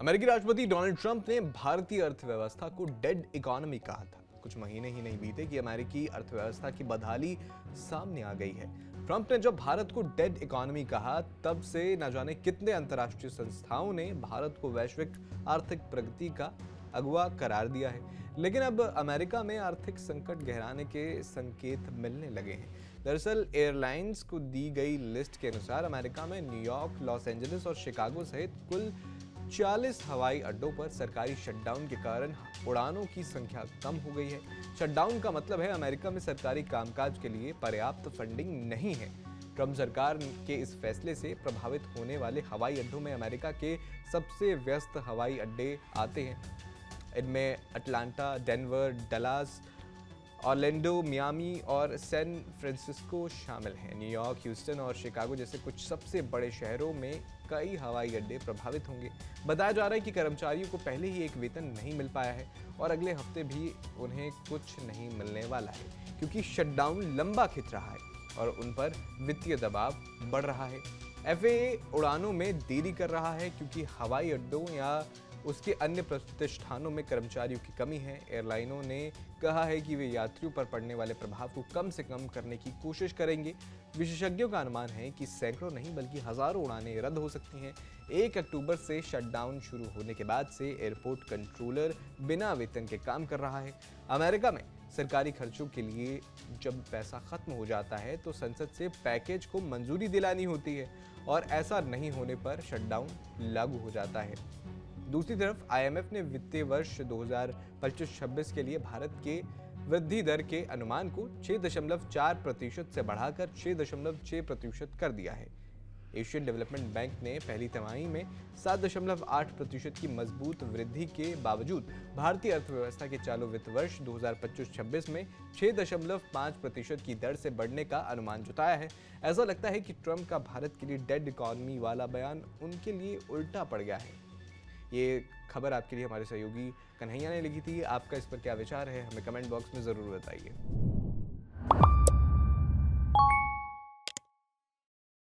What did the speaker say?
अमेरिकी राष्ट्रपति Donald Trump ने भारतीय अर्थव्यवस्था को डेड इकोनॉमी कहा था। कुछ महीने ही नहीं बीते कि अमेरिकी अर्थव्यवस्था की बदहाली सामने आ गई है। ट्रंप ने जब भारत को डेड इकोनॉमी कहा, तब से न जाने कितने अंतर्राष्ट्रीय संस्थाओं ने भारत को वैश्विक आर्थिक प्रगति का अगुवा करार दिया है। लेकिन अब अमेरिका में आर्थिक संकट गहराने के संकेत मिलने लगे हैं। दरअसल एयरलाइंस को दी गई लिस्ट के अनुसार अमेरिका में न्यूयॉर्क, लॉस एंजलिस और शिकागो सहित कुल 40 हवाई अड्डों पर सरकारी शटडाउन के कारण उड़ानों की संख्या कम हो गई है। शटडाउन का मतलब है अमेरिका में सरकारी कामकाज के लिए पर्याप्त फंडिंग नहीं है। ट्रंप सरकार के इस फैसले से प्रभावित होने वाले हवाई अड्डों में अमेरिका के सबसे व्यस्त हवाई अड्डे आते हैं। इनमें Atlanta, Denver, Dallas, Orlando, Miami और सैन फ्रांसिस्को शामिल हैं। न्यूयॉर्क, ह्यूस्टन और शिकागो जैसे कुछ सबसे बड़े शहरों में कई हवाई अड्डे प्रभावित होंगे। बताया जा रहा है कि कर्मचारियों को पहले ही एक वेतन नहीं मिल पाया है और अगले हफ्ते भी उन्हें कुछ नहीं मिलने वाला है, क्योंकि शटडाउन लंबा खिंच रहा है और उन पर वित्तीय दबाव बढ़ रहा है। एफएए उड़ानों में देरी कर रहा है क्योंकि हवाई अड्डों या उसके अन्य प्रतिष्ठानों में कर्मचारियों की कमी है। एयरलाइनों ने कहा है कि वे यात्रियों पर पड़ने वाले प्रभाव को कम से कम करने की कोशिश करेंगे। विशेषज्ञों का अनुमान है कि सैकड़ों नहीं बल्कि हजारों उड़ानें रद्द हो सकती हैं। 1 अक्टूबर से शटडाउन शुरू होने के बाद से एयरपोर्ट कंट्रोलर बिना वेतन के काम कर रहा है। अमेरिका में सरकारी खर्चों के लिए जब पैसा खत्म हो जाता है तो संसद से पैकेज को मंजूरी दिलानी होती है और ऐसा नहीं होने पर शटडाउन लागू हो जाता है। दूसरी तरफ आईएमएफ ने वित्तीय वर्ष 2025-26 के लिए भारत के वृद्धि दर के अनुमान को 6.4% से बढ़ाकर 6.6% कर दिया है। एशियन डेवलपमेंट बैंक ने पहली तिमाही में 7.8% की मजबूत वृद्धि के बावजूद भारतीय अर्थव्यवस्था के चालू वित्त वर्ष 2025-26 में 6.5% की दर से बढ़ने का अनुमान जताया है। ऐसा लगता है कि ट्रंप का भारत के लिए डेड इकोनॉमी वाला बयान उनके लिए उल्टा पड़ गया है। ये खबर आपके लिए हमारे सहयोगी कन्हैया ने लिखी थी। आपका इस पर क्या विचार है, हमें कमेंट बॉक्स में ज़रूर बताइए।